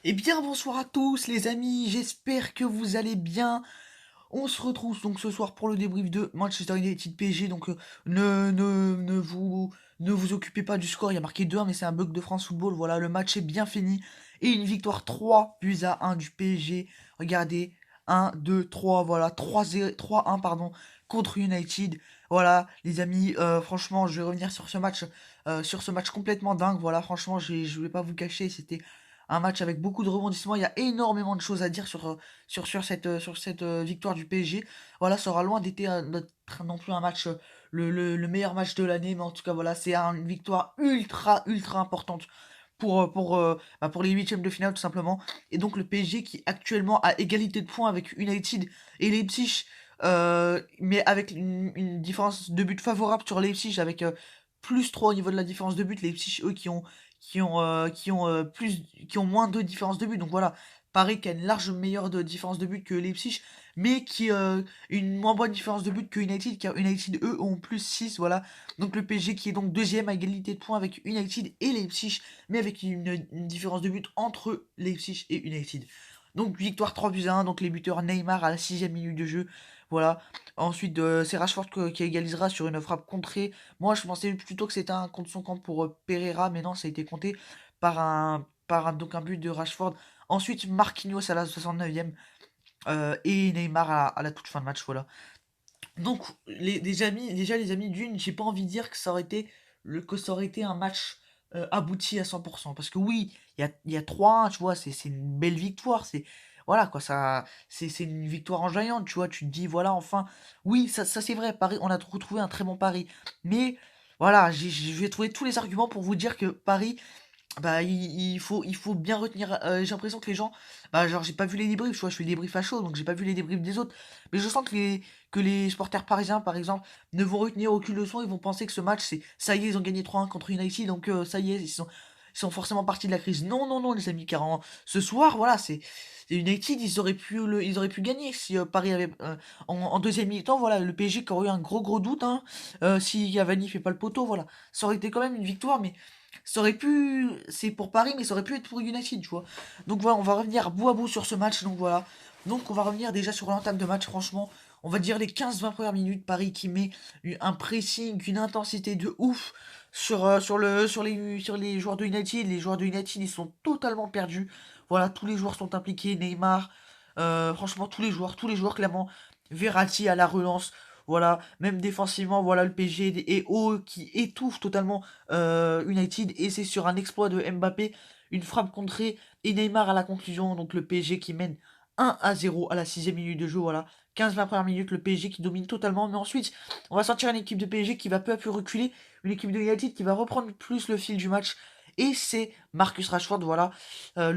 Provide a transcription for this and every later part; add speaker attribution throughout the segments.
Speaker 1: Eh bien bonsoir à tous les amis, j'espère que vous allez bien. On se retrouve donc ce soir pour le débrief de Manchester United PSG. Donc ne vous occupez pas du score, il y a marqué 2-1 mais c'est un bug de France Football. Voilà, le match est bien fini. Et une victoire 3-1 du PSG. Regardez, 1, 2, 3, voilà, 3-1 pardon, contre United. Voilà, les amis, franchement, je vais revenir sur ce match complètement dingue. Voilà, franchement, je vais pas vous cacher, c'était un match avec beaucoup de rebondissements. Il y a énormément de choses à dire sur cette victoire du PSG. Voilà, ça aura loin d'être non plus un match, le meilleur match de l'année, mais en tout cas, voilà, c'est une victoire ultra importante pour les huitièmes de finale, tout simplement. Et donc, le PSG qui actuellement a égalité de points avec United et Leipzig, mais avec une différence de but favorable sur Leipzig, avec plus 3 au niveau de la différence de but. Leipzig, eux, qui ont moins de différence de but. Donc voilà, Paris qui a une large meilleure différence de but que Leipzig, mais qui une moins bonne différence de but que United, car United eux ont plus 6, voilà. Donc le PSG qui est donc deuxième à égalité de points avec United et Leipzig, mais avec une différence de but entre Leipzig et United. Donc victoire 3-1, donc les buteurs Neymar à la 6e minute de jeu, voilà. Ensuite, c'est Rashford qui égalisera sur une frappe contrée. Moi, je pensais plutôt que c'était un contre son camp pour Pereira, mais non, ça a été compté donc un but de Rashford. Ensuite, Marquinhos à la 69e et Neymar à la toute fin de match, voilà. Donc, déjà les amis, j'ai pas envie de dire que que ça aurait été un match abouti à 100%. Parce que oui, il y a 3-1, tu vois, c'est une belle victoire. Voilà, quoi, c'est une victoire enjaillante, tu vois. Tu te dis, voilà, enfin, oui, ça c'est vrai, Paris, on a retrouvé un très bon Paris. Mais, voilà, je vais trouver tous les arguments pour vous dire que Paris, bah, il faut bien retenir. J'ai l'impression que les gens. Bah, genre, j'ai pas vu les débriefs, tu vois, je fais les débriefs à chaud, donc j'ai pas vu les débriefs des autres. Mais je sens que les supporters parisiens, par exemple, ne vont retenir aucune leçon. Ils vont penser que ce match, c'est. Ça y est, ils ont gagné 3-1 contre United, donc ça y est, ils sont forcément partis de la crise. Non, non, non, les amis, car ce soir, voilà, c'est United, ils auraient pu gagner si Paris avait. En deuxième mi-temps, voilà, le PSG qui aurait eu un gros doute, hein, si Cavani fait pas le poteau, voilà. Ça aurait été quand même une victoire, mais ça aurait pu, c'est pour Paris, mais ça aurait pu être pour United, tu vois. Donc voilà, on va revenir bout à bout sur ce match. Donc voilà. Donc on va revenir déjà sur l'entame de match, franchement. On va dire les 15-20 premières minutes, Paris qui met un pressing, une intensité de ouf sur les joueurs de United. Les joueurs de United, ils sont totalement perdus. Voilà, tous les joueurs sont impliqués. Neymar, franchement, tous les joueurs, clairement. Verratti à la relance. Voilà, même défensivement, voilà, le PSG est haut qui étouffe totalement United, et c'est sur un exploit de Mbappé, une frappe contrée et Neymar à la conclusion. Donc le PSG qui mène 1-0 à la 6e minute de jeu, voilà. 15-20 premières minutes, le PSG qui domine totalement, mais ensuite on va sentir une équipe de PSG qui va peu à peu reculer, une équipe de United qui va reprendre plus le fil du match, et c'est Marcus Rashford, voilà. Ça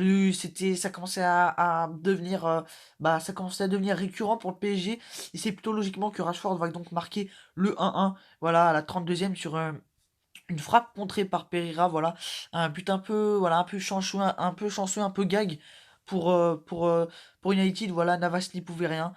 Speaker 1: commençait à devenir, ça commençait à devenir récurrent pour le PSG, et c'est plutôt logiquement que Rashford va donc marquer le 1-1, voilà, à la 32e sur une frappe contrée par Pereira, voilà, un but un peu, voilà, un peu gag pour, euh, pour, euh, pour United, voilà, Navas n'y pouvait rien.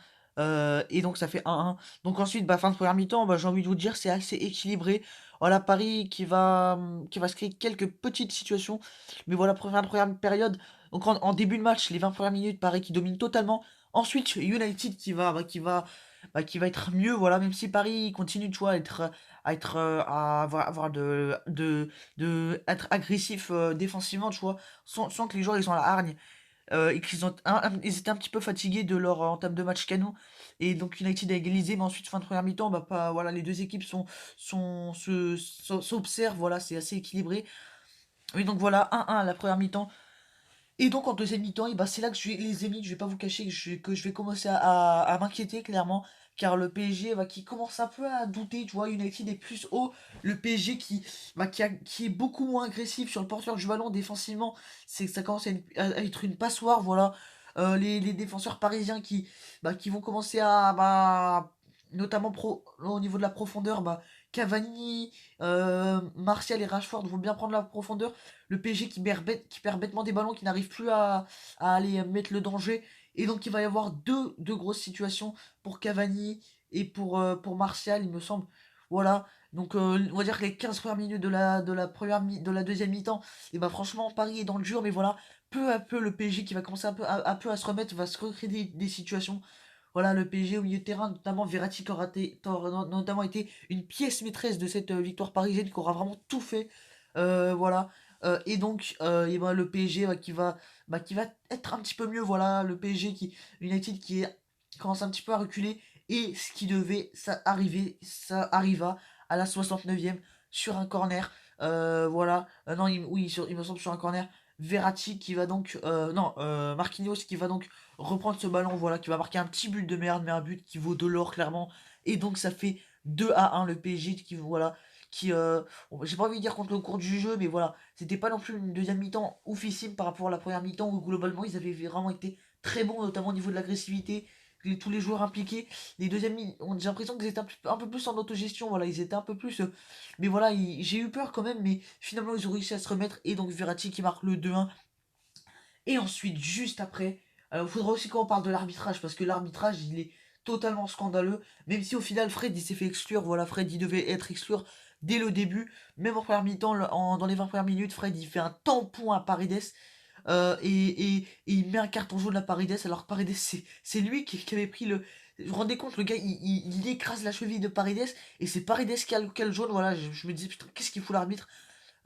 Speaker 1: Et donc ça fait 1-1. Donc ensuite, fin de première mi-temps, j'ai envie de vous dire, c'est assez équilibré. Voilà, Paris qui va se créer quelques petites situations. Mais voilà, première période. Donc en début de match, les 20 premières minutes, Paris qui domine totalement. Ensuite, United qui va être mieux, voilà, même si Paris continue, tu vois, à avoir être agressif défensivement, tu vois, sans que les joueurs ils sont à la hargne, et ils étaient un petit peu fatigués de leur entame de match canon, et donc United a égalisé, mais ensuite fin de première mi-temps, voilà, les deux équipes s'observent, voilà, c'est assez équilibré. Oui, donc voilà, 1-1 à la première mi-temps. Et donc en deuxième mi-temps, c'est là que les amis, je vais pas vous cacher que je vais commencer à m'inquiéter clairement, car le PSG qui commence un peu à douter, tu vois, United est plus haut, le PSG qui est beaucoup moins agressif sur le porteur du ballon défensivement, ça commence à être une passoire, voilà. Les défenseurs parisiens qui vont commencer notamment au niveau de la profondeur, Cavani, Martial et Rashford vont bien prendre la profondeur, le PSG qui perd bêtement des ballons, qui n'arrive plus à aller mettre le danger. Et donc il va y avoir deux grosses situations pour Cavani et pour Martial, il me semble. Voilà. Donc on va dire que les 15 premières minutes de la deuxième mi-temps, et bah franchement Paris est dans le dur, mais voilà, peu à peu le PSG qui va commencer un peu à peu à se remettre, va se recréer des situations. Voilà, le PSG au milieu de terrain, notamment Verratti qui aura notamment été une pièce maîtresse de cette victoire parisienne, qui aura vraiment tout fait. Voilà. Et donc et ben, le PSG qui va être un petit peu mieux. Voilà, le PSG United commence un petit peu à reculer. Et ce qui devait ça arriva à la 69e sur un corner. Voilà. Non, oui, il me semble sur un corner. Verratti qui va donc. Non, Marquinhos qui va donc reprendre ce ballon. Voilà, qui va marquer un petit but de merde, mais un but qui vaut de l'or, clairement. Et donc, ça fait 2-1 le PSG qui, voilà. Qui, j'ai pas envie de dire contre le cours du jeu, mais voilà. C'était pas non plus une deuxième mi-temps oufissime par rapport à la première mi-temps où globalement ils avaient vraiment été très bons, notamment au niveau de l'agressivité. Tous les joueurs impliqués, les deuxièmes j'ai l'impression qu'ils étaient un peu plus en autogestion, voilà, ils étaient un peu plus. Mais voilà, j'ai eu peur quand même, mais finalement ils ont réussi à se remettre, et donc Verratti qui marque le 2-1. Et ensuite, juste après, il faudra aussi qu'on parle de l'arbitrage, parce que l'arbitrage, il est totalement scandaleux, même si au final Fred il s'est fait exclure, voilà, Fred il devait être exclure dès le début, même en première mi-temps, dans les 20 premières minutes, Fred il fait un tampon à Paredes, et il met un carton jaune à Paredes, alors que Paredes c'est lui qui avait pris le... Vous vous rendez compte, le gars il écrase la cheville de Paredes, et c'est Paredes qui a le jaune, voilà, je me dis putain, qu'est-ce qu'il fout l'arbitre.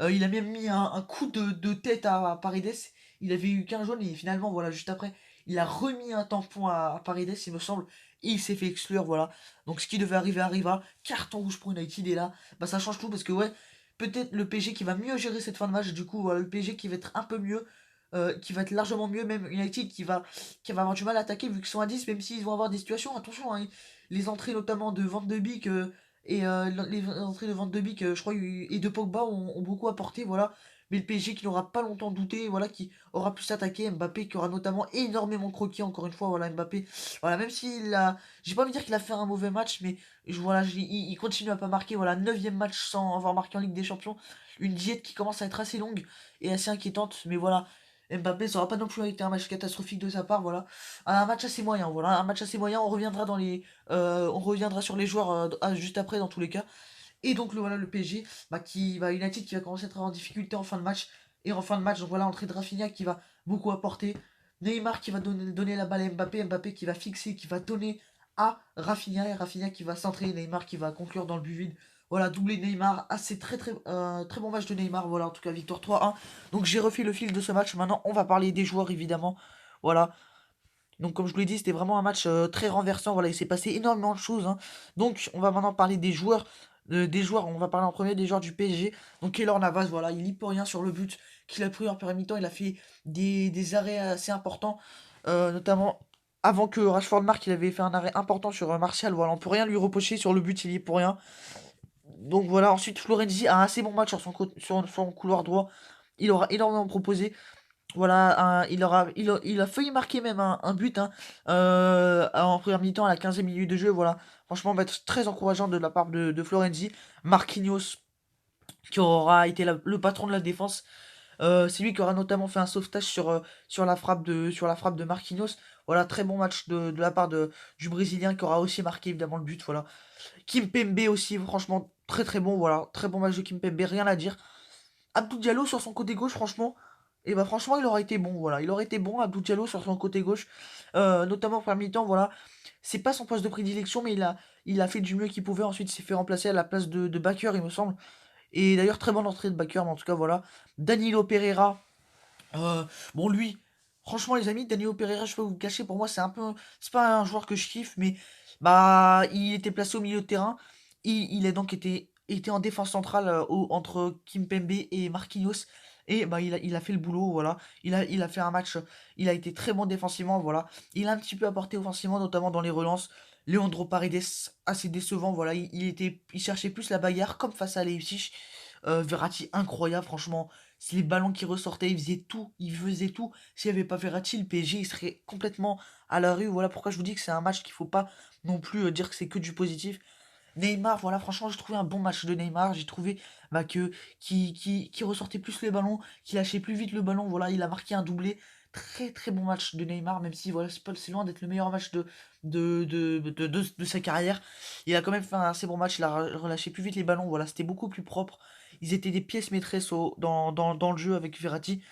Speaker 1: Il a même mis un coup de tête à Paredes, il avait eu qu'un jaune, et finalement voilà, juste après il a remis un tampon à Paredes il me semble, et il s'est fait exclure, voilà. Donc ce qui devait arriver arriva, carton rouge pour United, et là bah ça change tout, parce que ouais, peut-être le PSG qui va mieux gérer cette fin de match, du coup voilà, le PSG qui va être un peu mieux, qui va être largement mieux, même United qui va avoir du mal à attaquer vu qu'ils sont à 10, même s'ils vont avoir des situations, attention, hein, les entrées notamment de Van de Beek, les entrées de Van de Beek, je crois, et de Pogba ont beaucoup apporté, voilà. Mais le PSG qui n'aura pas longtemps douté, voilà, qui aura pu s'attaquer, Mbappé qui aura notamment énormément croqué, encore une fois, voilà, Mbappé, voilà, même s'il a, j'ai pas envie de dire qu'il a fait un mauvais match, mais voilà, il continue à pas marquer, voilà, neuvième match sans avoir marqué en Ligue des Champions, une diète qui commence à être assez longue et assez inquiétante, mais voilà, Mbappé, ça aura pas non plus été un match catastrophique de sa part, voilà. Un match assez moyen, voilà. Un match assez moyen, on reviendra sur les joueurs juste après dans tous les cas. Et donc voilà le PSG, United qui va commencer à être en difficulté en fin de match. Et en fin de match, donc voilà, entrée de Rafinha qui va beaucoup apporter. Neymar qui va donner la balle à Mbappé, Mbappé qui va fixer, qui va donner à Rafinha, et Rafinha qui va centrer, Neymar qui va conclure dans le but vide. Voilà, doublé Neymar, assez très bon match de Neymar, voilà, en tout cas victoire 3-1. Donc j'ai refait le fil de ce match, maintenant on va parler des joueurs évidemment. Voilà, donc comme je vous l'ai dit, c'était vraiment un match très renversant. Voilà, il s'est passé énormément de choses, hein. Donc on va maintenant parler des joueurs. On va parler en premier des joueurs du PSG. Donc Keylor Navas, voilà, il y peut rien sur le but qu'il a pris en première mi-temps. Il a fait des arrêts assez importants, notamment avant que Rashford marque, il avait fait un arrêt important sur Martial. Voilà, on peut rien lui reprocher sur le but, il y est pour rien. Donc voilà, ensuite Florenzi a un assez bon match sur son couloir droit. Il aura énormément proposé. Voilà, il a failli marquer même un but, hein, en première mi-temps à la 15e minute de jeu. Voilà, franchement, va être très encourageant de la part de Florenzi. Marquinhos, qui aura été le patron de la défense, c'est lui qui aura notamment fait un sauvetage sur la frappe de Marquinhos. Voilà, très bon match de la part du Brésilien qui aura aussi marqué évidemment le but. Voilà, Kimpembe aussi, franchement, très très bon. Voilà, très bon match de Kimpembe, rien à dire. Abdou Diallo sur son côté gauche, franchement, et bah franchement, il aurait été bon, voilà. Il aurait été bon, Abdou Diallo sur son côté gauche, notamment en premier mi-temps, voilà. C'est pas son poste de prédilection, mais il a fait du mieux qu'il pouvait. Ensuite, il s'est fait remplacer à la place de Bakker, il me semble. Et d'ailleurs, très bonne entrée de Bakker, mais en tout cas, voilà. Danilo Pereira, euh, bon, lui, franchement, les amis, Danilo Pereira, je peux vous le cacher, pour moi, c'est pas un joueur que je kiffe, mais bah, il était placé au milieu de terrain. Il a donc été en défense centrale, entre Kimpembe et Marquinhos. Et bah, il a fait le boulot, voilà. Il a fait un match, il a été très bon défensivement, voilà. Il a un petit peu apporté offensivement, notamment dans les relances. Leandro Paredes, assez décevant, voilà. Il cherchait plus la bagarre, comme face à Leipzig. Verratti, incroyable, franchement. Si les ballons qui ressortaient, il faisait tout. S'il n'y avait pas Verratti, le PSG, il serait complètement à la rue. Voilà pourquoi je vous dis que c'est un match qu'il faut pas non plus dire que c'est que du positif. Neymar, voilà, franchement, j'ai trouvé un bon match de Neymar. J'ai trouvé que qui ressortait plus les ballons, qui lâchait plus vite le ballon. Voilà, il a marqué un doublé. Très très bon match de Neymar, même si voilà, c'est loin d'être le meilleur match de sa carrière. Il a quand même fait un assez bon match. Il a relâché plus vite les ballons. Voilà, c'était beaucoup plus propre. Ils étaient des pièces maîtresses dans le jeu avec Verratti.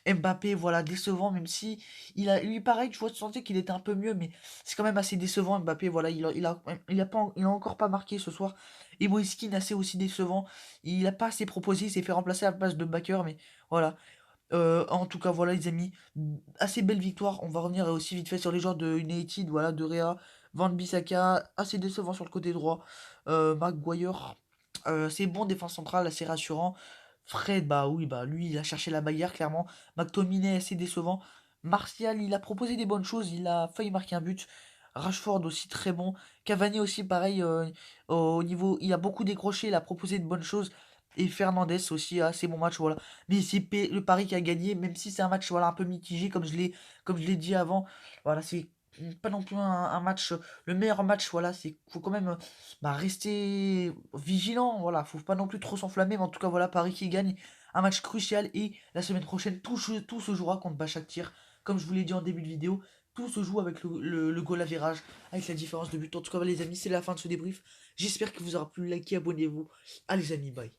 Speaker 1: Mbappé, voilà, décevant, même si lui pareil, tu vois, tu sentais qu'il était un peu mieux, mais c'est quand même assez décevant. Mbappé, voilà, il a encore pas marqué ce soir. Et Moïse Kean, assez aussi décevant. Il a pas assez proposé, il s'est fait remplacer à la place de Bakker, mais voilà. En tout cas, voilà, les amis, assez belle victoire. On va revenir aussi vite fait sur les joueurs de United, voilà, de Rea, Van Bissaka, assez décevant sur le côté droit. Maguire, c'est bon, défense centrale, assez rassurant. Fred, bah oui, bah lui, il a cherché la bagarre, clairement. McTominay, assez décevant. Martial, il a proposé des bonnes choses, il a failli marquer un but. Rashford aussi très bon. Cavani aussi, pareil, au niveau, il a beaucoup décroché, il a proposé de bonnes choses. Et Fernandez aussi, assez bon match, voilà. Mais c'est le Paris qui a gagné, même si c'est un match voilà, un peu mitigé, comme je l'ai dit avant. Voilà, c'est pas non plus un match, le meilleur match, voilà, c'est faut quand même rester vigilant, voilà, faut pas non plus trop s'enflammer, mais en tout cas, voilà, Paris qui gagne, un match crucial, et la semaine prochaine, tout se jouera contre Başakşehir, comme je vous l'ai dit en début de vidéo, tout se joue avec le goal average, avec la différence de but. En tout cas, les amis, c'est la fin de ce débrief. J'espère qu'il vous aura plu, likez, abonnez-vous. Allez, les amis, bye.